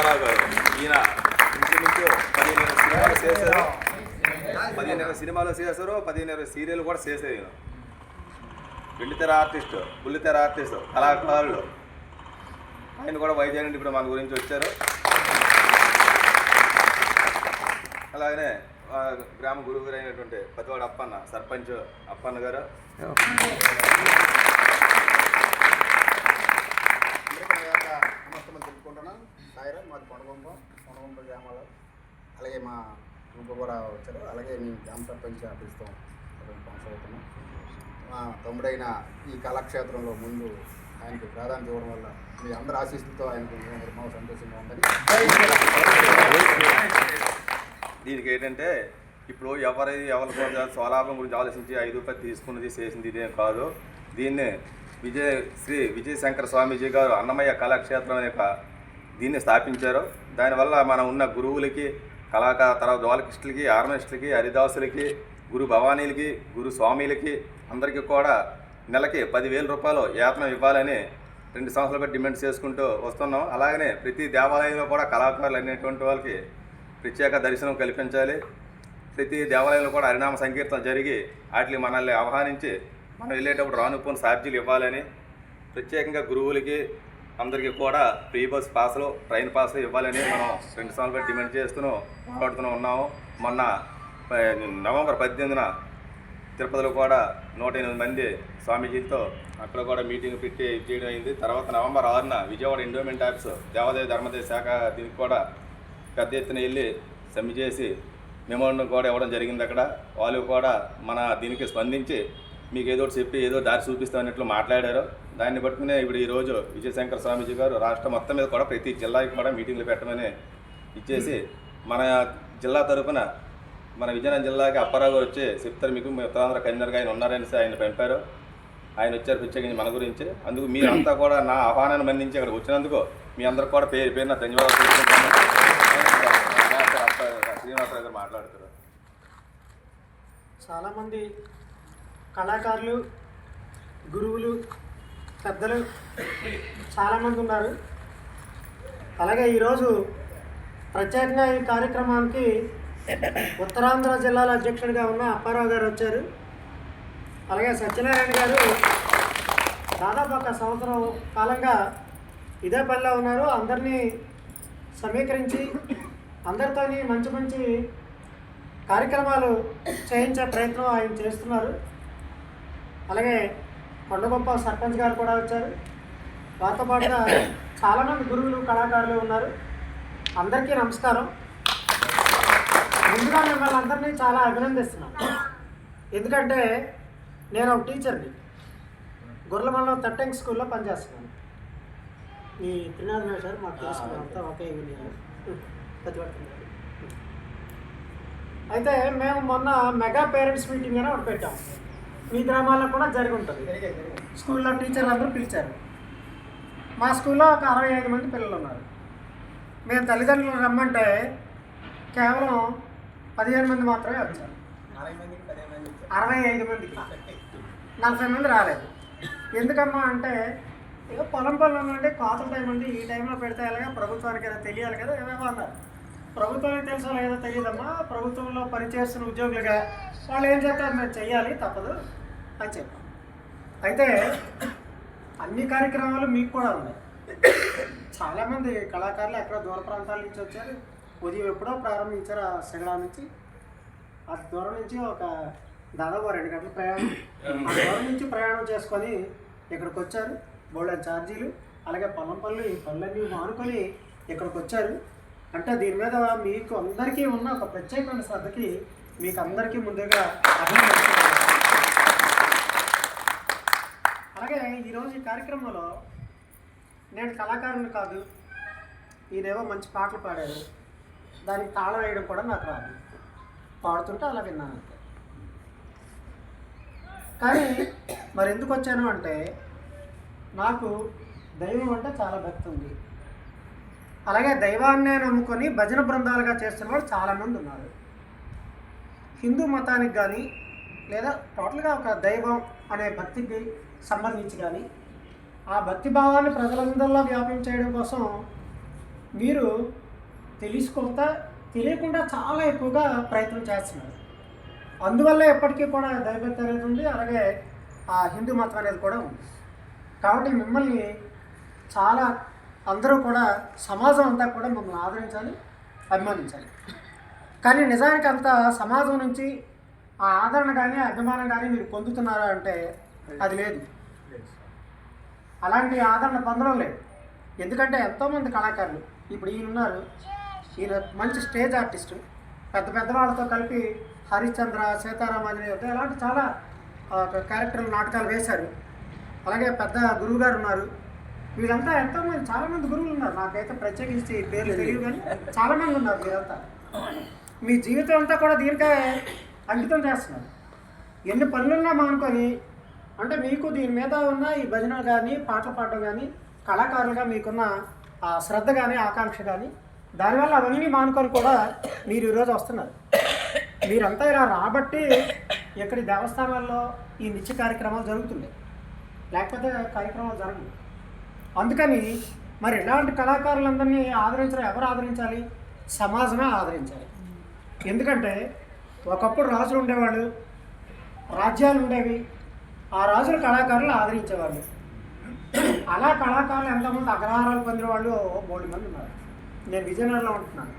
రామారావు గారు. ఈయన ఇంచుమించు 15 సినిమాలు చేశారు, 15 సినిమాలు చేశారు, 15 సీరియల్ కూడా చేశారు. ఈయన వెండితెర ఆర్టిస్ట్, బుల్లితెర ఆర్టిస్ట్, కళాకారులు. ఆయన కూడా వైజాగ్ నుండి ఇప్పుడు మన గురించి వచ్చారు. అలాగనే గ్రామ గురువు అయినటువంటి పతివాడు అప్పన్న, సర్పంచ్ అప్పన్న గారు. నమస్తమని తెలుపుకుంటున్నాను. సాయిరా మాది కొండగుంప గ్రామాలు. అలాగే మా గుంపు కూడా వచ్చారు. అలాగే మేము గ్రామ సర్పంచ్ ఆఫీస్తో కొనసాగుతున్నాం. మా తమ్ముడైన ఈ కళాక్షేత్రంలో ముందు ఆయనకి ప్రాధాన్యత ఇవ్వడం వల్ల మీ అందరి ఆశీస్సులతో ఆయనకు మాకు సంతోషంగా ఉందని. దీనికి ఏంటంటే ఇప్పుడు ఎవరి స్వలాభం గురించి ఆలోచించి 5 రూపాయలు తీసుకున్నది చేసింది ఇదేం కాదు. దీన్ని శ్రీ విజయశంకర స్వామీజీ గారు అన్నమయ్య కళాక్షేత్రం అనే దీన్ని స్థాపించారు. దానివల్ల మనం ఉన్న గురువులకి, తర్వాత ద్వాలకృష్ణులకి, ఆర్నస్టులకి, హరిదాసులకి, గురు భవానీలకి, గురు స్వామీలకి అందరికీ కూడా నెలకి 10,000 రూపాయలు వేతనం ఇవ్వాలని 2 సంవత్సరాలు బట్టి డిమాండ్ చేసుకుంటూ వస్తున్నాం. అలాగనే ప్రతి దేవాలయంలో కూడా కళాకారులు అనేటువంటి వాళ్ళకి ప్రత్యేక దర్శనం కల్పించాలి. ప్రతి దేవాలయంలో కూడా హరినామ సంకీర్తన జరిగి వాటిని మనల్ని ఆహ్వానించి మనం వెళ్ళేటప్పుడు రానుపోని ఛార్జీలు ఇవ్వాలని, ప్రత్యేకంగా గురువులకి అందరికీ కూడా ఫ్రీ బస్ పాసులు, ట్రైన్ పాసులు ఇవ్వాలని మనం 2 సంవత్సరాలు బట్టి డిమాండ్ చేస్తూ పోరాడుతూ ఉన్నాము. మొన్న నవంబర్ 18న తిరుపతిలో కూడా 108 మంది స్వామీజీలతో అక్కడ కూడా మీటింగ్ పెట్టి చేయడం అయింది. తర్వాత నవంబర్ 6న విజయవాడ ఎండోమెంట్ ఆఫీసు దేవాదాయ ధర్మదేవ శాఖ దీనికి కూడా పెద్ద ఎత్తున వెళ్ళి సమ్మె చేసి మెమోరండం కూడా ఇవ్వడం జరిగింది. అక్కడ వాళ్ళు కూడా మన దీనికి స్పందించి మీకు ఏదో చెప్పి ఏదో దారి చూపిస్తామన్నట్లు మాట్లాడారు. దాన్ని పట్టుకునే ఇప్పుడు ఈరోజు విజయశంకర స్వామీజీ గారు రాష్ట్రం మొత్తం మీద కూడా ప్రతి జిల్లాకి కూడా మీటింగ్లు పెట్టమని ఇచ్చేసి మన జిల్లా తరఫున మన విజయనగరం జిల్లాకి అప్పారావు గారు వచ్చి చెప్తారు, మీకు ఉత్తరాంధ్ర కన్వీనర్గా ఆయన ఉన్నారని ఆయన పంపారు. ఆయన వచ్చారు ప్రత్యేకించి మన గురించి. అందుకు మీరంతా కూడా నా ఆహ్వానాన్ని మన్నించి అక్కడికి వచ్చినందుకు మీ అందరికి కూడా పేరున ధన్యవాదాలు. శ్రీనివాసరావు గారు మాట్లాడుతారు. చాలామంది కళాకారులు, గురువులు, పెద్దలు చాలామంది ఉన్నారు. అలాగే ఈరోజు ప్రత్యేకంగా ఈ కార్యక్రమానికి ఉత్తరాంధ్ర జిల్లాల అధ్యక్షుడిగా ఉన్న అప్పారావు గారు వచ్చారు. అలాగే సత్యనారాయణ గారు దాదాపు 1 సంవత్సరం కాలంగా ఇదే పనిలో ఉన్నారు. అందరినీ సమీకరించి అందరితో మంచి మంచి కార్యక్రమాలు చేయించే ప్రయత్నం ఆయన చేస్తున్నారు. అలాగే కొండగొప్ప సర్పంచ్ గారు కూడా వచ్చారు. వారితో పాటుగా చాలామంది గురువులు, కళాకారులు ఉన్నారు. అందరికీ నమస్కారం. ముందుగా మిమ్మల్ని అందరినీ చాలా అభినందిస్తున్నాను. ఎందుకంటే నేను ఒక టీచర్ని, గొర్రెలమండలం తట్టంగి స్కూల్లో పనిచేస్తున్నాను. ఈ త్రినాథ సార్ మాకు తెలుసుకున్నాం, అంతా ఒకే యూనియన్ ప్రతిపడుతున్నారు. అయితే మేము మొన్న మెగా పేరెంట్స్ మీటింగ్ అని ఒకటి పెట్టాం. మీ గ్రామాల్లో కూడా జరిగి ఉంటుంది. స్కూల్లో టీచర్లు అందరూ పిలిచారు. మా స్కూల్లో ఒక 65 మంది పిల్లలు ఉన్నారు. మేము తల్లిదండ్రులు రమ్మంటే కేవలం 15 మంది మాత్రమే వచ్చారు. 65 మందికి 40 మంది రాలేదు. ఎందుకమ్మా అంటే ఇక పొలం పనులు అంటే కోత టైం ఉంది, ఈ టైంలో పెడితే ఎలాగా, ప్రభుత్వానికి ఏదో తెలియాలి కదా, ఏమేమో అన్నారు. ప్రభుత్వానికి తెలుసో లేదో తెలియదమ్మా, ప్రభుత్వంలో పనిచేస్తున్న ఉద్యోగులుగా వాళ్ళు ఏం చెప్తారు మేము చెయ్యాలి, తప్పదు అని చెప్పాం. అయితే అన్ని కార్యక్రమాలు మీకు కూడా ఉన్నాయి. చాలామంది కళాకారులు ఎక్కడో దూర ప్రాంతాల నుంచి వచ్చారు. ఉదయం ఎప్పుడో ప్రారంభించారు ఆ శిగడా నుంచి. ఆ దూరం నుంచి ఒక దాదాపు 2 గంటల ప్రయాణం, ఆ దూరం నుంచి ప్రయాణం చేసుకొని ఇక్కడికి వచ్చారు. బోల్డెన్ ఛార్జీలు, అలాగే పొలం పనులు, ఈ పనులన్నీ మానుకొని ఇక్కడికి వచ్చారు. అంటే దీని మీద మీకు అందరికీ ఉన్న ఒక ప్రత్యేకమైన శ్రద్ధకి మీకు అందరికీ ముందుగా అభినందిస్తున్నాను. అలాగే ఈరోజు ఈ కార్యక్రమంలో నేను కళాకారుని కాదు, ఈయనేవో మంచి పాటలు పాడారు, దానికి తాళం వేయడం కూడా నాకు రాదు, పాడుతుంటే అలా విన్నాను అంతే. కానీ మరి ఎందుకు వచ్చాను అంటే నాకు దైవం అంటే చాలా భక్తి ఉంది. అలాగే దైవాన్నే నమ్ముకొని భజన బృందాలుగా చేస్తున్న వాళ్ళు చాలామంది ఉన్నారు. హిందూ మతానికి కానీ లేదా టోటల్గా ఒక దైవం అనే భక్తికి సంబంధించి కానీ ఆ భక్తి భావాన్ని ప్రజలందరిలో వ్యాపించేయడం కోసం మీరు తెలుసుకుంటా తెలియకుండా చాలా ఎక్కువగా ప్రయత్నం చేస్తున్నారు. అందువల్ల ఎప్పటికీ కూడా దైవభక్తి అనేది ఉంది, అలాగే ఆ హిందూ మతం అనేది కూడా ఉంది. కాబట్టి మిమ్మల్ని చాలా అందరూ కూడా సమాజం అంతా కూడా మిమ్మల్ని ఆదరించాలి, అభిమానించాలి. కానీ నిజానికి అంత సమాజం నుంచి ఆ ఆదరణ కానీ అభిమానం కానీ మీరు పొందుతున్నారా అంటే అది లేదు. అలాంటి ఆదరణ పొందడం లేదు. ఎందుకంటే ఎంతోమంది కళాకారులు ఇప్పుడు ఈయన ఉన్నారు, ఈయన మంచి స్టేజ్ ఆర్టిస్టు, పెద్ద పెద్ద వాళ్ళతో కలిపి హరిశ్చంద్ర, సీతారామాజని అలాంటి చాలా క్యారెక్టర్లు నాటకాలు వేశారు. అలాగే పెద్ద గురువు గారు ఉన్నారు. వీళ్ళంతా ఎంతోమంది చాలామంది గురువులు ఉన్నారు. నాకైతే ప్రత్యేకించి పేర్లు తెలియదు, కానీ చాలామంది ఉన్నారు. మీరంతా మీ జీవితం అంతా కూడా దీనికే అంకితం చేస్తున్నారు. ఎన్ని పనులున్నా మానుకొని, అంటే మీకు దీని మీద ఉన్న ఈ భజన కానీ పాటలు పాడడం కానీ కళాకారులుగా మీకున్న ఆ శ్రద్ధ కానీ ఆకాంక్ష కానీ దానివల్ల అవన్నీ మానుకొని కూడా మీరు ఈరోజు వస్తున్నారు. మీరంతా ఇలా రాబట్టి ఇక్కడి దేవస్థానాల్లో ఈ నిత్య కార్యక్రమాలు జరుగుతున్నాయి, లేకపోతే కార్యక్రమాలు జరగవు. అందుకని మరి ఇలాంటి కళాకారులందరినీ ఆదరించడం ఎవరు ఆదరించాలి? సమాజమే ఆదరించాలి. ఎందుకంటే ఒకప్పుడు రాజులు ఉండేవాళ్ళు, రాజ్యాలు ఉండేవి, ఆ రాజుల కళాకారులు ఆదరించేవాళ్ళు. అలా కళాకారులు ఎంతమంది అగ్రహారాలు పొందిన వాళ్ళు బోల్డ్ మంది ఉన్నారు. నేను విజయనగరంలో ఉంటున్నాను.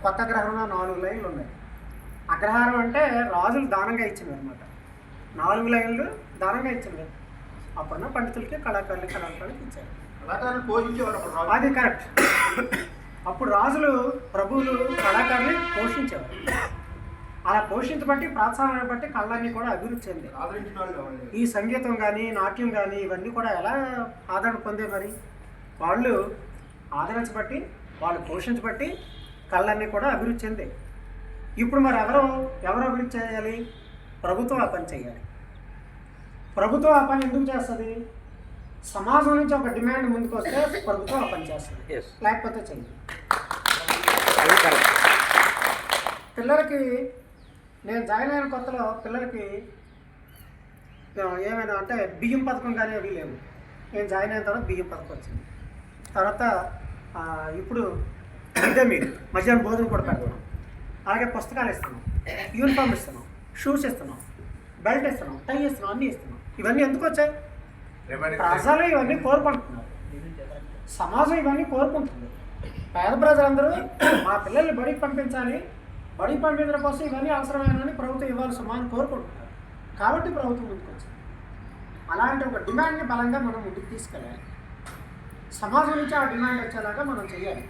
కొత్త అగ్రహారంలో 4 లైన్లు ఉన్నాయి. అగ్రహారం అంటే రాజులు దానంగా ఇచ్చినవి అనమాట. 4 లైన్లు దానంగా ఇచ్చినవి. అప్పుడున్న పండితులకి కళాకారులకి ఇచ్చారు. కళాకారులు పోషించేవారు. అది కరెక్ట్. అప్పుడు రాజులు, ప్రభువులు కళాకారుల్ని పోషించేవారు. అలా పోషించబట్టి, ప్రోత్సాహం బట్టి కళలన్నీ కూడా అభివృద్ధి చెందాయి. ఆదరించిన వాళ్ళు ఈ సంగీతం కానీ నాట్యం కానీ ఇవన్నీ కూడా ఎలా ఆదరణ పొందే? మరి వాళ్ళు ఆదరించబట్టి, వాళ్ళు పోషించబట్టి కళలన్నీ కూడా అభివృద్ధి చెందాయి. ఇప్పుడు మరి ఎవరు అభివృద్ధి చేయాలి? ప్రభుత్వం ఆ పని చేయాలి. ప్రభుత్వం ఆ పని ఎందుకు చేస్తుంది? సమాజం నుంచి ఒక డిమాండ్ ముందుకు వస్తే ప్రభుత్వం ఆ పని చేస్తుంది, లేకపోతే చెయ్యి. పిల్లలకి నేను జాయిన్ అయిన కొత్తలో పిల్లలకి ఏమైనా అంటే బియ్యం పథకం కానీ అవి లేవు. నేను జాయిన్ అయిన తర్వాత బియ్యం పథకం వచ్చింది. తర్వాత ఇప్పుడు ఇదే మీరు మధ్యాహ్నం భోజనం కూడా పెడుతున్నాం, అలాగే పుస్తకాలు ఇస్తున్నాం, యూనిఫామ్ ఇస్తున్నాం, షూస్ ఇస్తున్నాం, బెల్ట్ ఇస్తున్నాం, టై ఇస్తున్నాం, అన్నీ ఇస్తున్నాం. ఇవన్నీ ఎందుకు వచ్చాయి? ప్రజలు ఇవన్నీ కోరుకుంటున్నారు, సమాజం ఇవన్నీ కోరుకుంటుంది. పేద ప్రజలందరూ మా పిల్లల్ని బడికి పంపించాలి, బడికి పంపించడం కోసం ఇవన్నీ అవసరమైనని ప్రభుత్వం ఇవ్వాలి సుమారు కోరుకుంటున్నారు. కాబట్టి ప్రభుత్వం ముందుకు వచ్చింది. అలాంటి ఒక డిమాండ్ని బలంగా మనం ముందుకు తీసుకెళ్ళాలి. సమాజం నుంచి ఆ డిమాండ్ వచ్చేలాగా మనం చేయాలి.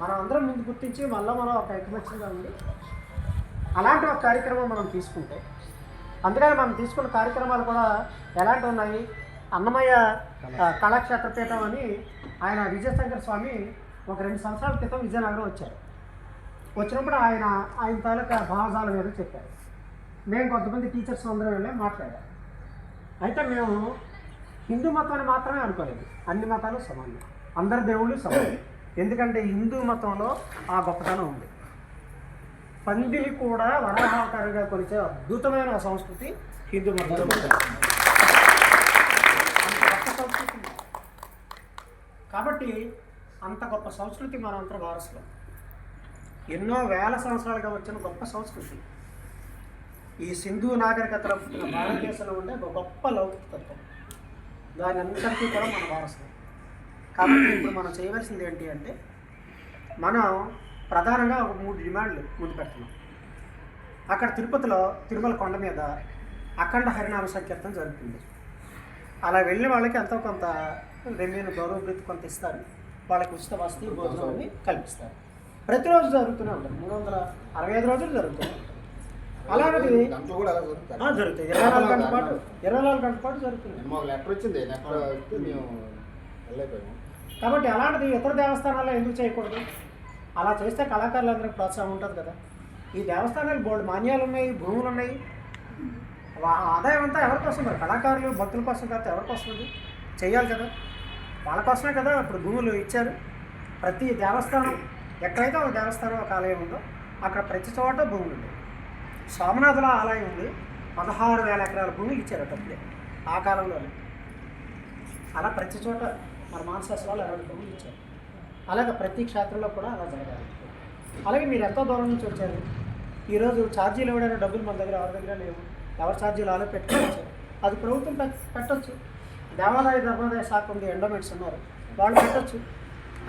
మనం అందరం ముందు గుర్తించి మళ్ళీ మనం ఒక ఐకమత్యంగా ఉంది అలాంటి ఒక కార్యక్రమం మనం తీసుకుంటే, అందుకని మనం తీసుకున్న కార్యక్రమాలు కూడా ఎలాంటివి ఉన్నాయి? అన్నమయ్య కళాక్షేత్రపీఠం అని ఆయన విజయశంకర స్వామి ఒక 2 సంవత్సరాల క్రితం విజయనగరం వచ్చారు. వచ్చినప్పుడు ఆయన తాలూకా భావజాలం ఏదో చెప్పారు. మేము కొంతమంది టీచర్స్ అందరం వెళ్ళి మాట్లాడారు. అయితే మేము హిందూ మతాన్ని మాత్రమే అనుకోలేదు, అన్ని మతాలు సమానం, అందరి దేవుళ్ళు సమానం. ఎందుకంటే హిందూ మతంలో ఆ గొప్పతనం ఉంది. పందిని కూడా వరాహాకారంగా కొలిచే అద్భుతమైన సంస్కృతి హిందూ మతంలో గొప్ప సంస్కృతి. కాబట్టి అంత గొప్ప సంస్కృతి మనంతా వారసులం. ఎన్నో వేల సంవత్సరాలుగా వచ్చిన గొప్ప సంస్కృతి ఈ సింధు నాగరికతలో భారతదేశంలో ఉండే గొప్ప లౌకికతత్వం. దాని అందరికీ కూడా మన వారసులం. కాబట్టి ఇప్పుడు మనం చేయవలసింది ఏంటి అంటే, మనం ప్రధానంగా ఒక 3 డిమాండ్లు ముందు పెడుతున్నాం. అక్కడ తిరుపతిలో తిరుమల కొండ మీద అఖండ హరినామ సంకీర్తన జరుగుతుంది. అలా వెళ్ళిన వాళ్ళకి ఎంతో కొంత రెమ్యూన్ గౌరవభృతి కొంత ఇస్తారు. వాళ్ళకి ఉచిత వసతి భోజనాన్ని కల్పిస్తారు. ప్రతిరోజు జరుగుతూనే ఉంటుంది. 365 రోజులు జరుగుతుంది. అలాగే జరుగుతాయి. 24 గంటల పాటు జరుగుతుంది. లెటర్ వచ్చింది, మేము వెళ్ళైపోయాము. కాబట్టి అలాంటిది ఇతర దేవస్థానాల్లో ఎందుకు చేయకూడదు? అలా చేస్తే కళాకారులందరికీ ప్రోత్సాహం ఉంటుంది కదా. ఈ దేవస్థానాలు బోల్డ్ మాన్యాలు ఉన్నాయి, భూములు ఉన్నాయి. ఆదాయం అంతా ఎవరికి వస్తుంది? కళాకారులు భక్తుల కోసం కాదు, ఎవరికి వస్తుంది? చేయాలి కదా, వాళ్ళ కోసమే కదా ఇప్పుడు భూములు ఇచ్చారు. ప్రతి దేవస్థానం ఎక్కడైతే ఒక దేవస్థానం ఒక ఆలయం ఉందో అక్కడ ప్రతి చోట భూములు ఉన్నాయి. సోమనాథుల ఆలయం ఉంది, 16,000 ఎకరాల భూమి ఇచ్చారు అప్పుడే ఆ కాలంలోనే. అలా ప్రతి చోట మన మానసాసులో 20 భూములు ఇచ్చారు. అలాగే ప్రతి క్షేత్రంలో కూడా అలా జరగాలి. అలాగే మీరు ఎంతో దూరం నుంచి వచ్చారు. ఈరోజు ఛార్జీలు ఇవ్వడానికి డబ్బులు మన దగ్గర ఎవరి దగ్గర లేవు. ఎవరి ఛార్జీలు అలా పెట్టుకోవచ్చు. అది ప్రభుత్వం పెట్టచ్చు. దేవాదాయ ధర్మాదాయ శాఖ ఉంది, ఎండోమెంట్స్ ఉన్నారు, వాళ్ళు పెట్టచ్చు.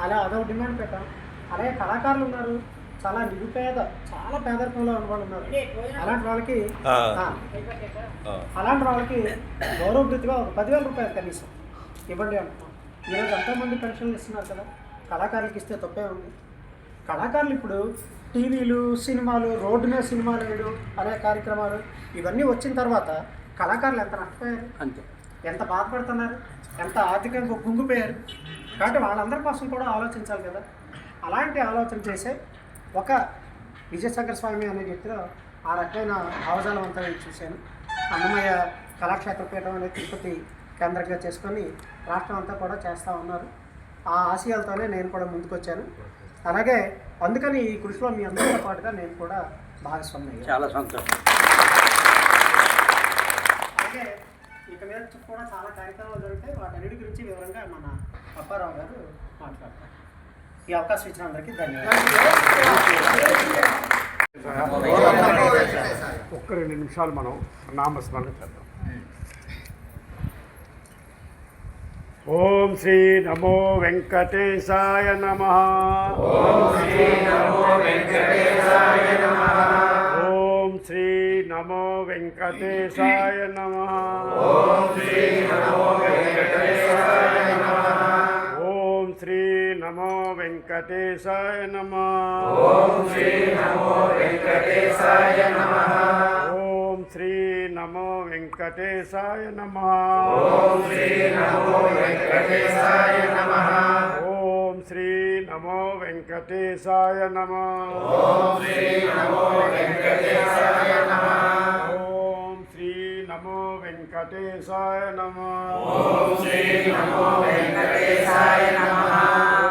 అలా అదొక డిమాండ్ పెట్టాం. అలాగే కళాకారులు ఉన్నారు, చాలా నిరుపేద, చాలా పేదరికంలో ఉన్న వాళ్ళు ఉన్నారు. అలాంటి వాళ్ళకి గౌరవభృతిగా ఒక 10,000 రూపాయలు కనీసం ఇవ్వండి అంటున్నాం. ఈరోజు ఎంతోమంది పెన్షన్లు ఇస్తున్నారు కదా, కళాకారులకు ఇస్తే తప్పే ఉంది. కళాకారులు ఇప్పుడు టీవీలు, సినిమాలు, రోడ్డు మీద సినిమాలు వేయడం అనే కార్యక్రమాలు ఇవన్నీ వచ్చిన తర్వాత కళాకారులు ఎంత నష్టపోయారు, అంతే, ఎంత బాధపడుతున్నారు, ఎంత ఆర్థికంగా కుంగిపోయారు. కాబట్టి వాళ్ళందరి కోసం కూడా ఆలోచించాలి కదా. అలాంటి ఆలోచన చేసే ఒక విజయశంకర స్వామి అనే వ్యక్తిలో ఆ రకమైన భావజాలం అంతా నేను చూశాను. అన్నమయ్య కళాక్షేత్ర పీఠం అనేది తిరుపతి కేంద్రంగా చేసుకొని రాష్ట్రం అంతా కూడా చేస్తూ ఉన్నారు. ఆ ఆశయాలతోనే నేను కూడా ముందుకొచ్చాను. అలాగే అందుకని ఈ కృషిలో మీ అందరితో పాటుగా నేను కూడా భాగస్వామి అయ్యాను. చాలా సంతోషం. అలాగే ఇక మీద కూడా చాలా కార్యక్రమాలు జరుగుతాయి. వాటన్నిటి గురించి వివరంగా మన అప్పారావు గారు మాట్లాడతారు. ఈ అవకాశం ఇచ్చిన అందరికీ ధన్యవాదాలు. ఒక్క 2 నిమిషాలు మనం నామస్మరణ చేద్దాం. ఓం శ్రీ నమో వెంకటేశాయ నమః. ఓం శ్రీ నమో వెంకటేశాయ నమః. ఓం శ్రీ నమో వెంకటేశాయ నమః. ఓం శ్రీ నమో వెంకటేశాయ నమః. ఓం శ్రీ నమో వెంకటేశాయ నమః. ఓం శ్రీ నమో వెంకటేశాయ నమః. ఓం శ్రీ నమో వెంకటేశాయ నమః. ఓం శ్రీ నమో వెంకటేశాయ నమః. ఓం శ్రీ నమో వెంకటేశాయ నమః. ఓం శ్రీ నమో వెంకటేశాయ నమః. ఓం శ్రీ నమో వెంకటేశాయ నమః. ఓం శ్రీ నమో వెంకటేశాయ నమః.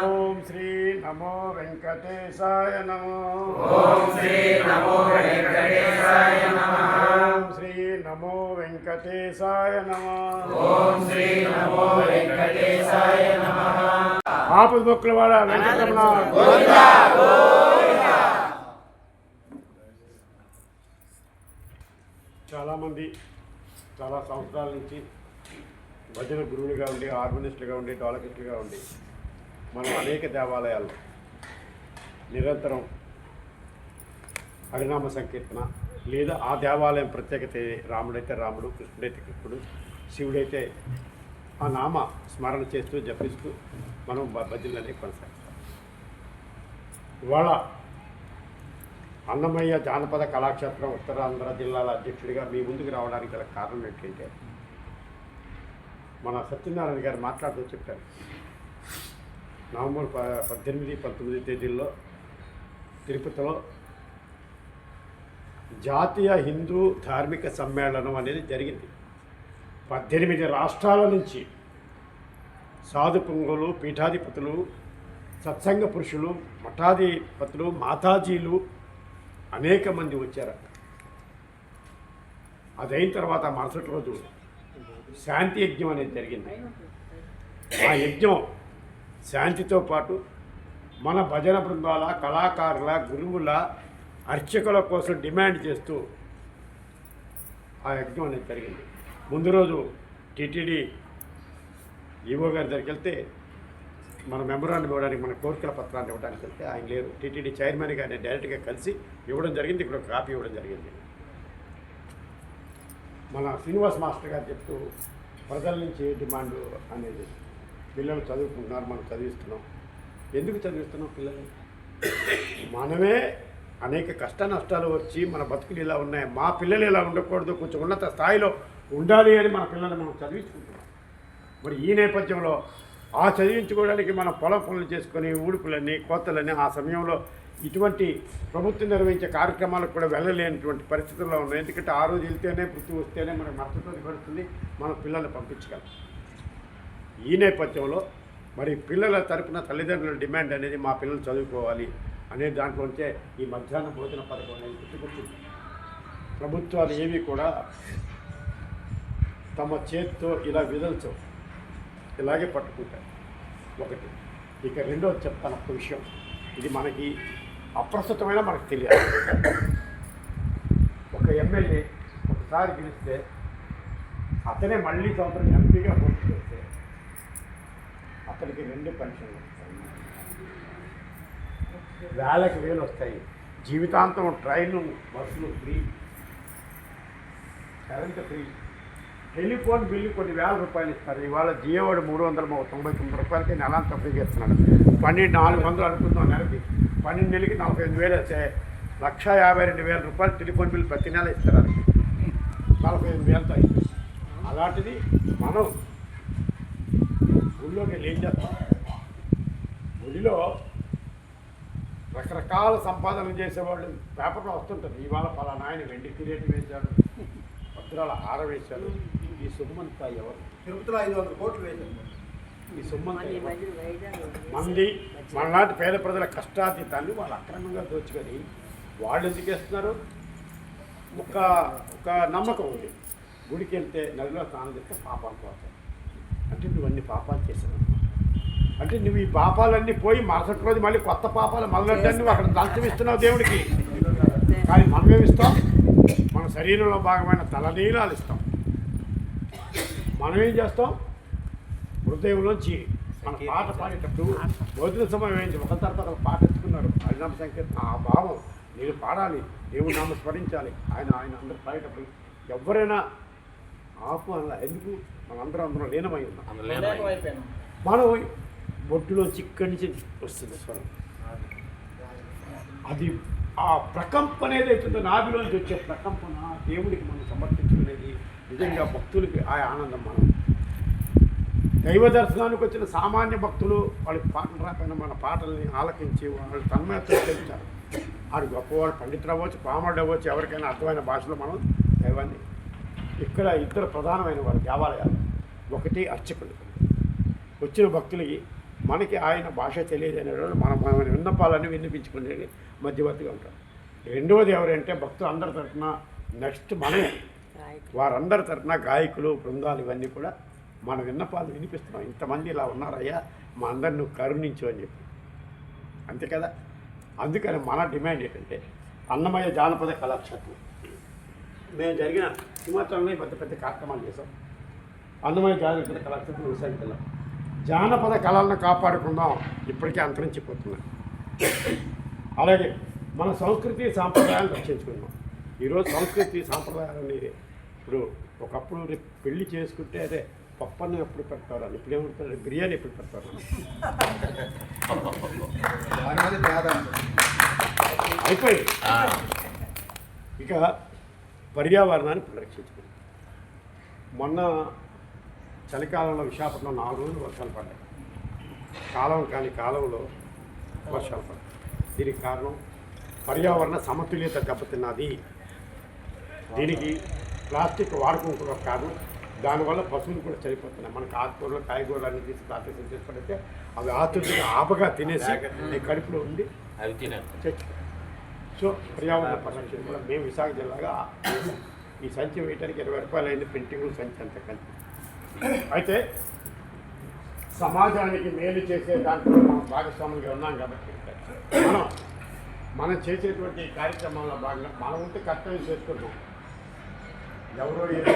ఓం శ్రీ నమో వెంకటేశాయ నమః. ఓం శ్రీ నమో వెంకటేశాయ నమః. ఓం శ్రీ నమో వెంకటేశాయ నమః. ఓం శ్రీ నమో వెంకటేశాయ నమః. ఆపద మొక్కులవాడ వెంకటరమణ గోవిందా గోవిందా. చాలామంది చాలా సంవత్సరాల నుంచి భజన గురువులుగా ఉండి, హార్మోనిస్టులుగా ఉండి, డోలకిస్టులుగా ఉండి మనం అనేక దేవాలయాల్లో నిరంతరం హరినామ సంకీర్తన లేదా ఆ దేవాలయం ప్రత్యేకత రాముడైతే రాముడు, కృష్ణుడైతే కృష్ణుడు, శివుడైతే ఆ నామ స్మరణ చేస్తూ జపిస్తూ మనం భజనలనే కొనసాగిస్తాం. ఇవాళ అన్నమయ్య జానపద కళాక్షేత్రం ఉత్తరాంధ్ర జిల్లాల అధ్యక్షుడిగా మీ ముందుకు రావడానికి గల కారణం ఏంటంటే మన సత్యనారాయణ గారు మాట్లాడుతూ చెప్పారు. నవంబర్ 18, 19 తేదీల్లో తిరుపతిలో జాతీయ హిందూ ధార్మిక సమ్మేళనం అనేది జరిగింది. 18 రాష్ట్రాల నుంచి సాధు పుంగులు, పీఠాధిపతులు, సత్సంగ పురుషులు, మఠాధిపతులు, మాతాజీలు అనేక మంది వచ్చారు. అదైన తర్వాత మరుసటి రోజు శాంతి యజ్ఞం అనేది జరిగింది. ఆ యజ్ఞం శాంతితో పాటు మన భజన బృందాల, కళాకారుల, గురువుల, అర్చకుల కోసం డిమాండ్ చేస్తూ ఆ యజ్ఞం అనేది జరిగింది. ముందు రోజు టీటీడీ ఈవో గారి దగ్గరికి వెళ్తే మన మెమోరాండం ఇవ్వడానికి, మన కోరికల పత్రాన్ని ఇవ్వడానికి వెళ్తే ఆయన లేరు. టీటీడీ చైర్మన్ గారిని డైరెక్ట్గా కలిసి ఇవ్వడం జరిగింది. ఇక్కడ ఒక కాపీ ఇవ్వడం జరిగింది. మన శ్రీనివాస్ మాస్టర్ గారు చెప్తూ ప్రజల నుంచి డిమాండ్ అనేది, పిల్లలు చదువుకుంటున్నారు, మనం చదివిస్తున్నాం. ఎందుకు చదివిస్తున్నాం పిల్లల్ని? మనమే అనేక కష్ట నష్టాలు వచ్చి మన బతుకులు ఇలా ఉన్నాయి, మా పిల్లలు ఇలా ఉండకూడదు, కొంచెం ఉన్నత స్థాయిలో ఉండాలి అని మన పిల్లల్ని మనం చదివించుకుంటున్నాం. మరి ఈ నేపథ్యంలో ఆ చదివించుకోవడానికి మనం పొలం పనులు చేసుకొని ఊడుపులన్నీ, కోతలన్నీ ఆ సమయంలో ఇటువంటి ప్రభుత్వం నిర్వహించే కార్యక్రమాలకు కూడా వెళ్ళలేనటువంటి పరిస్థితుల్లో ఉన్నాయి. ఎందుకంటే ఆ రోజు వెళ్తేనే, వృత్తి వస్తేనే మనకు మద్దతు పడుతుంది, మన పిల్లల్ని పంపించగలం. ఈ నేపథ్యంలో మరి పిల్లల తరపున తల్లిదండ్రుల డిమాండ్ అనేది మా పిల్లలు చదువుకోవాలి అనే దాంట్లోంచే ఈ మధ్యాహ్న భోజన పథకం అనేది పుట్టుకొచ్చింది. ప్రభుత్వాలు ఏవి కూడా తమ చేతితో ఇలా విదల్చవు, ఇలాగే పట్టుకుంటాయి. ఒకటి ఇక రెండోది చెప్తాను ఒక విషయం, ఇది మనకి అప్రస్తుతమైన మనకు తెలియాలి. ఒక ఎమ్మెల్యే ఒకసారి గెలిస్తే అతనే మళ్ళీ సంవత్సరం ఎంపీగా పోటీ చేస్తే అతనికి 2 పెన్షన్లు వస్తాయి, వేలకు వేలు వస్తాయి, జీవితాంతం ట్రైన్ బస్సులు free, current free, telephone bill కొన్ని వేల రూపాయలు ఇస్తారు. ఇవాళ జియోవాడు 399 రూపాయలకి నెలంతా ఫ్రీగా ఇస్తున్నాడు. 400 అనుకుందాం నెలకి, 12 నెలలకి 45,000 వస్తే 1,52,000 రూపాయలు టెలిఫోన్ బిల్లు ప్రతి నెల ఇస్తారు. 45,000తో అయింది. అలాంటిది మనం ఊళ్ళోకి వెళ్ళి ఏం చేస్తాం, ఊళ్ళో రకరకాల సంపాదనలు చేసేవాళ్ళు పేపర్లో వస్తుంటుంది. ఇవాళ పలానా ఆయన వెండి కిరీటం వేశాడు, వజ్రాల హారం వేశాడు, ఈ సొమ్మంతా ఎవరు? తిరుపతిలో 500 కోట్లు వేశారు. ఈ సొమ్మంతా మంది మనలాంటి పేద ప్రజల కష్టాతీతాన్ని వాళ్ళు అక్రమంగా దోచుకొని వాళ్ళు ఎందుకు వేస్తున్నారు? ఒక నమ్మకం ఉంది, గుడికి వెళ్తే నదిలో స్నానం చేస్తే పాపాలు పోతాయి అంటే నువ్వు అన్ని పాపాలు చేసావు. అంటే నువ్వు ఈ పాపాలన్నీ పోయి మరుసటి రోజు మళ్ళీ కొత్త పాపాలు మొదలెట్టే నువ్వు అక్కడ దంతం ఇస్తున్నావు దేవుడికి. కానీ మనం ఏమిస్తాం? మన శరీరంలో భాగమైన తలనీలాలు ఇస్తాం. మనం ఏం చేస్తాం? హృదయంలోంచి మన పాట పాడేటప్పుడు భోజన సమయం ఏంటి ఒక తర్వాత ఒక పాట ఎత్తుకున్నారు, హరినామ సంకీర్తన. ఆ భావం నేను పాడాలి, దేవుడి నామ స్మరించాలి, ఆయన అందరూ పాడేటప్పుడు ఎవరైనా ఆపు అలా. ఎందుకు? మనందరం అందులో లీనమై ఉన్నాం. మనం బొట్టులో చిక్కడి నుంచి వస్తుంది స్వరం, అది ఆ ప్రకంపన ఏదైతుందో నాభిలోంచి వచ్చే ప్రకంపన దేవుడికి మనం సమర్పించుకునేది నిజంగా భక్తులకి ఆ ఆనందం. మనం దైవ దర్శనానికి వచ్చిన సామాన్య భక్తులు వాళ్ళకి పాటలు రాకపోయినా మన పాటల్ని ఆలకించి వాళ్ళు తన్మయత్వం తెలుపుతారు. ఆడు గొప్పవాడు, పండితులు అవ్వచ్చు, పామరుడు అవ్వచ్చు, ఎవరికైనా అర్థమైన భాషలో మనం దైవాన్ని. ఇక్కడ 2 ప్రధానమైన వారు దేవాలయాలు. ఒకటి అర్చకులు, వచ్చిన భక్తులకి మనకి ఆయన భాష తెలియదు అనేవాళ్ళు మన విన్నపాలన్నీ వినిపించుకునేది మధ్యవర్తిగా ఉంటారు. రెండవది ఎవరంటే భక్తులు అందరి తరఫున నెక్స్ట్ మనమే, వారందరి తరఫున గాయకులు, బృందాలు, ఇవన్నీ కూడా మన విన్నపాలు వినిపిస్తున్నాం. ఇంతమంది ఇలా ఉన్నారయ్యా, మా అందరిని నువ్వు కరుణించు అని చెప్పి, అంతే కదా. అందుకని మన డిమాండ్ ఏంటంటే అన్నమయ్య జానపద కళాక్షేత్రం. మేము జరిగిన హిమాచలంలో పెద్ద కార్యక్రమాలు చేసాం. అన్నమయ్య జానపద కళాక్షేత్రం విశాఖలో జానపద కళలను కాపాడుకుందాం, ఇప్పటికే అంతరించిపోతున్నాయి. అలాగే మన సంస్కృతి సాంప్రదాయాలను రక్షించుకుందాం. ఈరోజు సంస్కృతి సాంప్రదాయాలని ఇప్పుడు ఒకప్పుడు పెళ్లి చేసుకుంటే అదే పప్పని ఎప్పుడు పెడతారు అని, ఇప్పుడు ఏమంటారు బిర్యానీ ఎప్పుడు పెడతారు అయిపోయింది. ఇక పర్యావరణాన్ని పరిరక్షించుకుందాం. మొన్న చలికాలంలో విశాఖపట్నం 4 రోజులు వర్షాలు పడ్డాయి. కాలం కాని కాలంలో వర్షాలు పడ్డాయి. దీనికి కారణం పర్యావరణ సమతుల్యత దెబ్బతిన్నది. దీనికి ప్లాస్టిక్ వాడకం కూడా కారణం. దానివల్ల పశువులు కూడా చనిపోతున్నాయి. మనకు ఆకుకూరలు, కాయగూరలు అన్ని తీసి ప్లాస్టిక్ తీసుకుంటే అవి ఆతుగా ఆపగా తినేసి కడుపులో ఉండి అవి తినేస్తాయి. సో పర్యావరణ పరిరక్షణ కూడా మేము విశాఖ జిల్లాగా ఈ సంచి వేయడానికి 20 రూపాయలు అయింది ప్రింటింగ్ సంచి అంత కలిపి. అయితే సమాజానికి మేలు చేసే దాంట్లో మనం భాగస్వాములుగా ఉన్నాం కాబట్టి మనం చేసేటువంటి కార్యక్రమంలో భాగంగా మనం ఉంటే కర్తవ్యం చేసుకుంటాం. ఎవరో ఏదో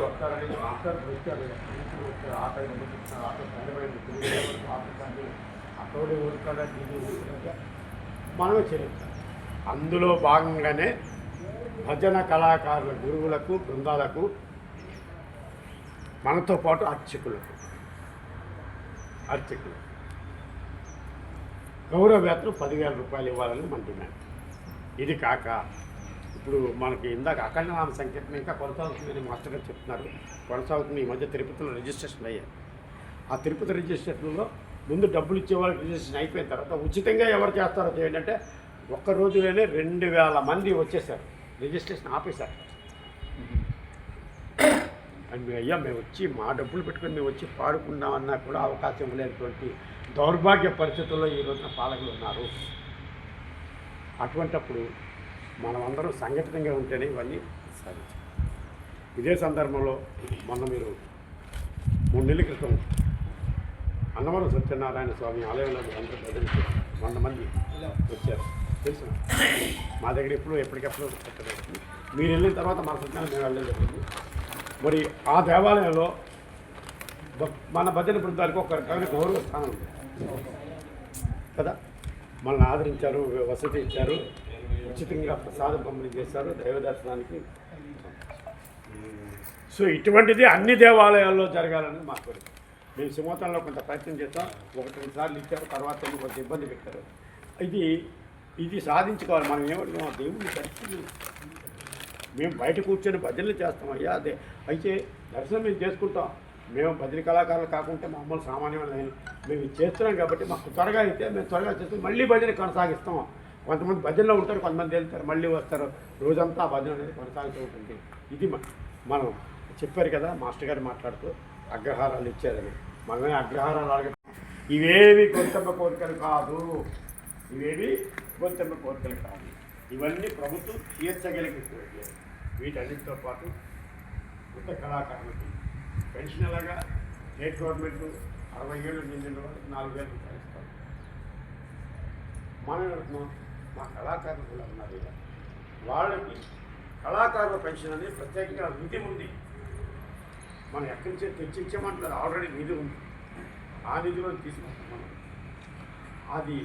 వస్తారని ఆఖరు వచ్చారు, ఆఖరి అక్కడే ఊరుకాడా టీవీ ఊరుకాడా మనమే చెల్లించాలి. అందులో భాగంగానే భజన కళాకారుల గురువులకు, బృందాలకు, మనతో పాటు అర్చకులు గౌరవ వేతనం 10,000 రూపాయలు ఇవ్వాలని మన డిమాండ్. ఇది కాక ఇప్పుడు మనకి ఇందాక అఖండ నామ సంకీర్తన ఇంకా కొనసాగుతుందని మాస్టర్ గారు చెప్తున్నారు. కొనసాగుతుంది. ఈ మధ్య తిరుపతిలో రిజిస్ట్రేషన్ అయ్యాయి. ఆ తిరుపతి రిజిస్ట్రేషన్లో ముందు డబ్బులు ఇచ్చే వాళ్ళకి రిజిస్ట్రేషన్ అయిపోయిన తర్వాత ఉచితంగా ఎవరు చేస్తారో ఏంటంటే ఒక్క రోజులోనే 2,000 మంది వచ్చేసారు, రిజిస్ట్రేషన్ ఆపేశారు. అండ్ అయ్యా మేము వచ్చి మా డబ్బులు పెట్టుకొని మేము వచ్చి పాడుకుందామన్నా కూడా అవకాశం లేనటువంటి దౌర్భాగ్య పరిస్థితుల్లో ఈ రోజున పాలకులు ఉన్నారు. అటువంటప్పుడు మనమందరం సంఘటితంగా ఉంటేనే ఇవన్నీ సాధించాలి. ఇదే సందర్భంలో మొన్న మీరు 3 నెలల క్రితం అన్నవరం సత్యనారాయణ స్వామి ఆలయంలో అందరూ ప్రజలకు 100 మంది వచ్చారు తెలుసు. మా దగ్గర ఎప్పటికెప్పుడు పెట్టలేదు. మీరు వెళ్ళిన తర్వాత మన సత్యనారాయణ మేము వెళ్ళడం జరిగింది. మరి ఆ దేవాలయంలో మన భజన బృందానికి ఒక రకమైన గౌరవ స్థానం ఉంది కదా. మనల్ని ఆదరించారు, వసతి ఇచ్చారు, ఉచితంగా ప్రసాదం పంపిణీ చేశారు దైవ దర్శనానికి. సో ఇటువంటిది అన్ని దేవాలయాల్లో జరగాలని మా కోరిక. మేము సింహాచలంలో కొంత ప్రయత్నం చేస్తాం, 1-2 సార్లు ఇచ్చారు, తర్వాత కొంత ఇబ్బంది పెట్టారు. ఇది సాధించుకోవాలి. మనం ఏమంటున్నాం, దేవుని పరిస్థితి మేము బయట కూర్చొని భజనలు చేస్తాం అయ్యా. అదే అయితే దర్శనం మేము చేసుకుంటాం. మేము భజన కళాకారులు కాకుండా మామూలు సామాన్యమైన మేము ఇది చేస్తున్నాం కాబట్టి మాకు త్వరగా అయితే మేము త్వరగా చేస్తాం, మళ్ళీ భజన కొనసాగిస్తాం. కొంతమంది భజనలో ఉంటారు, కొంతమంది వెళ్తారు, మళ్ళీ వస్తారు. రోజంతా భజన అనేది కొనసాగుతూ ఉంటుంది. ఇది మనం చెప్పారు కదా మాస్టర్ గారు మాట్లాడుతూ అగ్రహారాలు ఇచ్చారని. మనమే అగ్రహారాలు అడగ ఇవేవి గొంతెమ్మ కోరికలు కాదు, ఇవేవి గొంతెమ్మ కోరికలు కాదు. ఇవన్నీ ప్రభుత్వం తీర్చగలిగినటువంటి. వీటన్నిటితో పాటు కొత్త కళాకారులకి పెన్షన్ అలాగా స్టేట్ గవర్నమెంట్ 60 ఏళ్ళు నిండిన వాళ్ళకి 4,000 రూపాయలు ఇస్తారు. మనం అంటున్నాం మా కళాకారులు కూడా ఉన్నారు ఇలా, వాళ్ళకి కళాకారుల పెన్షన్ అనేది ప్రత్యేకంగా నిధి ఉంది. మనం ఎక్కడి నుంచే తెచ్చించామంటారు, ఆల్రెడీ నిధి ఉంది. ఆ నిధిలో తీసుకుంటాం మనం. అది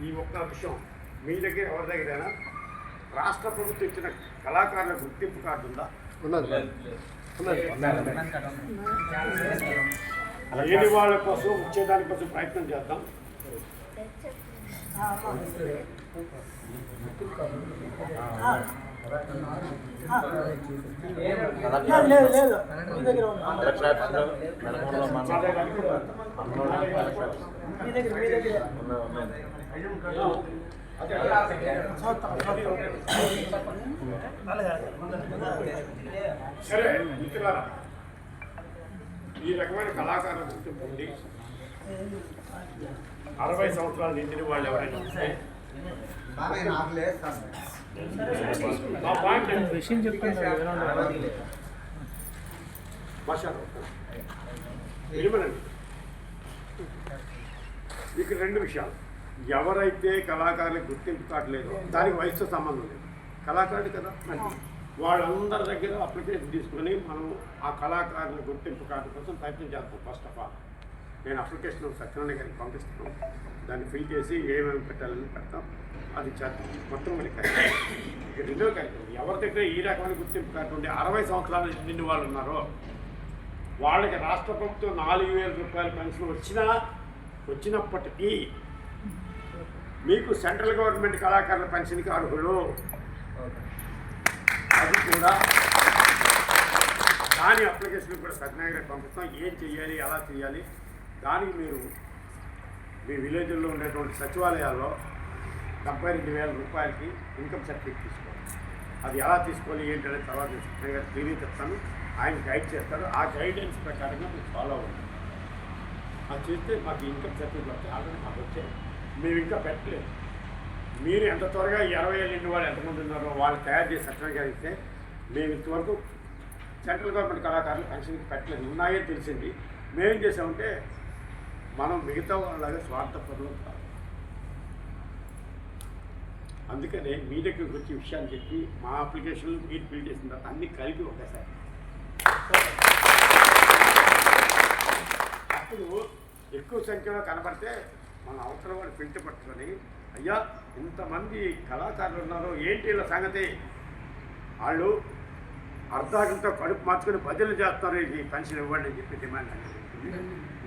ఈ ఒక్క విషయం మీ దగ్గర ఎవరి దగ్గరైనా రాష్ట్ర ప్రభుత్వం ఇచ్చిన కళాకారుల గుర్తింపు కార్డు ఉందా? లేని వాళ్ళ కోసం వచ్చేదానికోసం ప్రయత్నం చేద్దాం. సరే మిత్రులారా, ఈ రకమైన కళాకారుల గుర్తింపు ఉంది. 60 సంవత్సరాలు నిండిన వాళ్ళు ఎవరైనా ఉంటే విషయం చెప్తాను. ఇక్కడ 2 విషయాలు. ఎవరైతే కళాకారులకు గుర్తింపు కార్డు లేదో దానికి వయసుతో సంబంధం లేదు, కళాకారుడు కదా. వాళ్ళందరి దగ్గర అప్లికేషన్ తీసుకొని మనం ఆ కళాకారుల గుర్తింపు కార్డు కోసం ప్రయత్నం చేస్తాం. ఫస్ట్ ఆఫ్ ఆల్ నేను అప్లికేషన్ సత్యనారాయణ గారికి పంపిస్తున్నాను. దాన్ని ఫిల్ చేసి ఏమేమి పెట్టాలని పెడతాం, అది చేస్తాం. మొత్తం మనకి ఇక 2వ కార్యక్రమం, ఎవరి దగ్గర ఈ రకమైన గుర్తింపు కార్డు ఉంటే 60 సంవత్సరాల నిండిన వాళ్ళు ఉన్నారో వాళ్ళకి రాష్ట్ర ప్రభుత్వం 4,000 రూపాయల పెన్షన్ వచ్చినప్పటికీ మీకు సెంట్రల్ గవర్నమెంట్ కళాకారుల పెన్షన్కి అర్హులు. అది కూడా దాని అప్లికేషన్ కూడా సత్యనారాయణ గారికి పంపిస్తాం. ఏం చేయాలి, ఎలా చేయాలి, దానికి మీరు మీ విలేజ్లో ఉండేటువంటి సచివాలయాల్లో 72,000 రూపాయలకి ఇన్కమ్ సర్టిఫికేట్ తీసుకోవాలి. అది ఎలా తీసుకోవాలి ఏంటనే తర్వాత సత్యనారాయణ గారు క్లియర్గా చెప్తాను. ఆయన గైడ్ చేస్తారు. ఆ గైడెన్స్ ప్రకారంగా మీకు ఫాలో అవ్వండి. అది చేస్తే మాకు ఇన్కమ్ సర్టిఫికేట్ వస్తే ఆల్రెడీ మాకు వచ్చాయి, మేము ఇంకా పెట్టలేదు. మీరు ఎంత త్వరగా 20 ఏళ్ళ నిండి వాళ్ళు ఎంతమంది ఉన్నారో వాళ్ళు తయారు చేసి సత్యనారాయణ గారు ఇస్తే మేము ఇంతవరకు సెంట్రల్ గవర్నమెంట్ కళాకారులు పెన్షన్కి పెట్టలేదు, ఉన్నాయని తెలిసింది. మేమేం చేసామంటే మనం మిగతా వాళ్ళలాగా స్వార్థపరులు కాదు. అందుకనే మీ దగ్గరికి వచ్చి విషయాన్ని చెప్పి మా అప్లికేషన్లు మీరు ఫిల్ చేసిన తర్వాత అన్నీ కలిపి ఒకేసారి అప్పుడు ఎక్కువ సంఖ్యలో కనబడితే మన అవసరం వాళ్ళు ఫిల్టర్ పట్టుకొని అయ్యా ఇంతమంది కళాకారులు ఉన్నారు ఏంటి వీళ్ళ సంగతి, వాళ్ళు అర్ధాగంతో కడుపు మార్చుకొని భజనలు చేస్తారు, ఈ పెన్షన్ ఇవ్వండి అని చెప్పి డిమాండ్ అనేది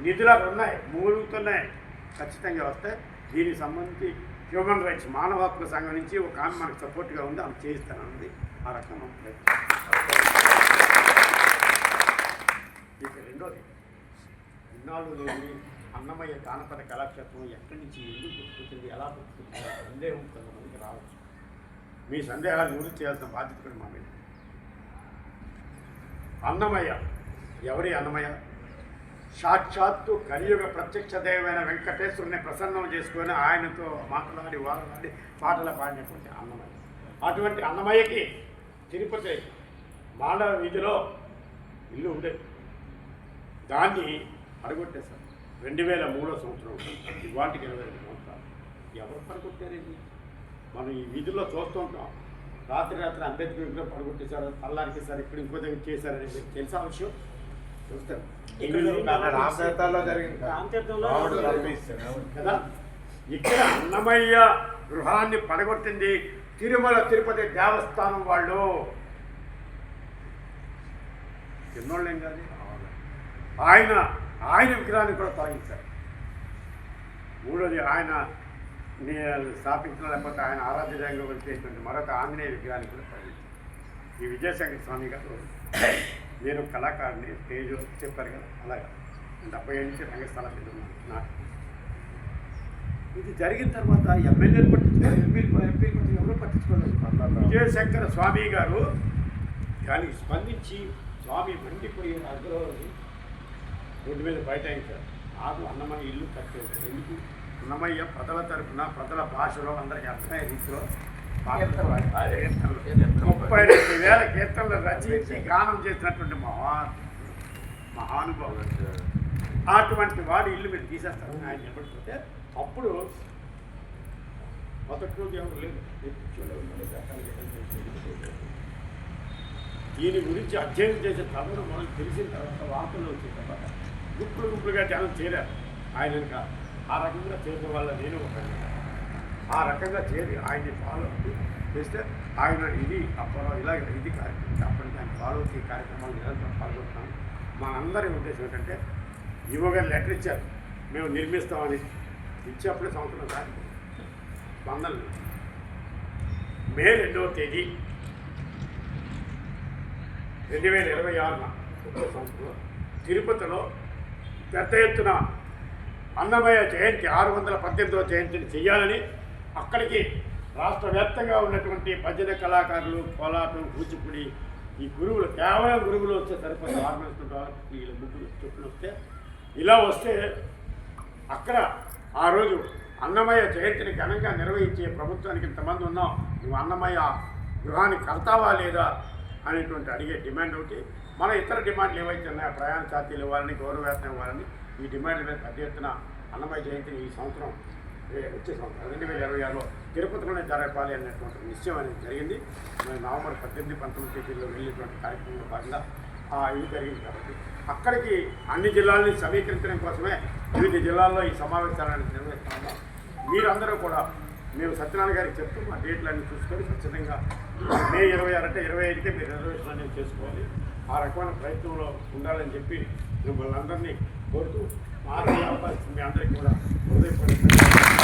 నిధులు ఉన్నాయి, మూలుగుతున్నాయి, ఖచ్చితంగా వస్తాయి. దీనికి సంబంధించి హ్యూమన్ రైట్స్ మానవ హక్కుల సంఘం నుంచి ఒక ఆమె మనకు సపోర్ట్గా ఉంది, ఆమె చేయిస్తానన్నది. ఆ రకంగా ఇక 2వది, ఇన్నాళ్ళు లేని అన్నమయ్య జానపద కళాక్షేత్రం ఎక్కడి నుంచి ఎందుకు పుట్టుకొచ్చింది, ఎలా పుట్టుకొచ్చింది సందేహం కొంతమందికి రావచ్చు. మీ సందేహాలు నివృత్తి చేయాల్సిన బాధ్యత కూడా మా మీద. అన్నమయ్య ఎవరి అన్నమయ్య? సాక్షాత్తు కలియుగ ప్రత్యక్ష దైవమైన వెంకటేశ్వరుని ప్రసన్నం చేసుకొని ఆయనతో మాట్లాడి వాడలాడి పాటలు పాడినటువంటి అన్నమయ్య. అటువంటి అన్నమయ్యకి తిరుపతి మాండవ వీధిలో ఇల్లు ఉండేది, దాన్ని అడగొట్టేశారు. 2003 సంవత్సరం ఇవాటికి 22 సంవత్సరాలు. ఎవరు పడగొట్టారండి? మనం ఈ వీధుల్లో చూస్తూ ఉంటాం. రాత్రి అంబేద్కర్ విగ్రహం పడగొట్టేశారు, తల్లారికేశారు, ఇక్కడ ఇంకో దగ్గర చేశారని మీకు తెలుసా విషయం? చూస్తారు రామతీర్థంలో జరిగింది కదా. ఇక్కడ అన్నమయ్య గృహాన్ని పడగొట్టింది తిరుమల తిరుపతి దేవస్థానం వాళ్ళు. చిన్నోళ్ళేం కాదు. ఆయన విగ్రహాన్ని కూడా తొలగించారు. మూడోది ఆయన స్థాపించిన లేకపోతే ఆయన ఆరాధ్య దైవంగా చేసినటువంటి మరొక ఆంజనేయ విగ్రహాన్ని కూడా తొలగించారు. ఈ విజయశంకర స్వామి గారు నేను కళాకారుని స్టేజ్ చెప్పారు కదా, అలాగా 70 నుంచి రంగస్థలం మీద ఉన్నాను. నాకు ఇది జరిగిన తర్వాత ఎమ్మెల్యేలు పట్టించుకోవాలి, ఎంపీలు ఎవరు పట్టించుకోలేదు. విజయశంకర స్వామి గారు దానికి స్పందించి స్వామి మండిపోయి అగ్రహ రోడ్డు మీద బైఠాయించారు. నాకు అన్నమయ్య ఇల్లు కట్టేది. ఎందుకు? అన్నమయ్య ప్రజల తరఫున ప్రజల భాషలో అందరికీ అర్థమయ్యే రీతిలో 32,000 కీర్తనలు రచించి గానం చేసినటువంటి మహానుభావుడు. అటువంటి వాడి ఇల్లు మీరు తీసేస్తారు ఆయన చెప్పకపోతే అప్పుడు మొదటి రోజు ఎవరు లేదు. దీని గురించి అధ్యయనం చేసే తమను మనం తెలిసిన తర్వాత వార్తలు వచ్చిన తర్వాత గుంపులుగా జనం చేరారు ఆయన వెనుక. ఆ రకంగా చేరిన వల్ల నేను ఆ రకంగా చేరి ఆయన్ని ఫాలో చేస్తే ఆయన ఇది అప్పుడు ఇలా ఇది కార్యక్రమం అప్పటికి ఆయన ఫాలో ఈ కార్యక్రమాలు నిరంతరం పాల్గొంటున్నాను. మనందరి ఉద్దేశం ఏంటంటే యువగారు లెటర్ ఇచ్చారు, మేము నిర్మిస్తామని. ఇచ్చేప్పుడే సంవత్సరం దాటి స్పందనలు. మే 2వ తేదీ 2026 సంవత్సరంలో తిరుపతిలో పెద్ద ఎత్తున అన్నమయ్య జయంతి 618వ జయంతిని చేయాలని అక్కడికి రాష్ట్ర వ్యాప్తంగా ఉన్నటువంటి భజన కళాకారులు, కోలాటం, కూచిపూడి ఈ గురువులు కేవలం గురువులు వస్తే సరిపోతే ఆర్గనైజ్మెంట్ వీళ్ళు ముగ్గురు చుట్టూ వస్తే ఇలా వస్తే అక్కడ ఆ రోజు అన్నమయ్య జయంతిని ఘనంగా నిర్వహించే ప్రభుత్వానికి ఇంతమంది ఉన్నాం, నువ్వు అన్నమయ్య గృహానికి కడతావా లేదా అనేటువంటి అడిగే డిమాండ్ ఒకటి. మన ఇతర డిమాండ్లు ఏవైతే ఉన్నాయో ప్రయాణ ఛార్జీలు ఇవ్వాలని, గౌరవవేతనం ఇవ్వాలని ఈ డిమాండ్ల మీద పెద్ద ఎత్తున అన్నమయ్య జయంతిని ఈ సంవత్సరం వచ్చే సంవత్సరం 2026లో తిరుపతిలోనే జరపాలి అనేటువంటి నిశ్చయం అనేది జరిగింది. మరి నవంబర్ 18, 19 తేదీల్లో వెళ్ళేటువంటి కార్యక్రమంలో భాగంగా ఇది జరిగింది. కాబట్టి అక్కడికి అన్ని జిల్లాలని సమీకరించడం కోసమే వివిధ జిల్లాల్లో ఈ సమావేశాలను నిర్వహిస్తున్నాం. మీరందరూ కూడా మేము సత్యనారాయణ గారికి చెప్తూ మా డేట్లన్నీ చూసుకొని ఖచ్చితంగా మే 26 అంటే 25కే మీరు రిజర్వేషన్ అనేది చేసుకోవాలి. ఆ రకమైన ప్రయత్నంలో ఉండాలని చెప్పి మిమ్మల్ని అందరినీ కోరుతూ మా అవకాశం మీ అందరికీ కూడా హృదయపూర్వకంగా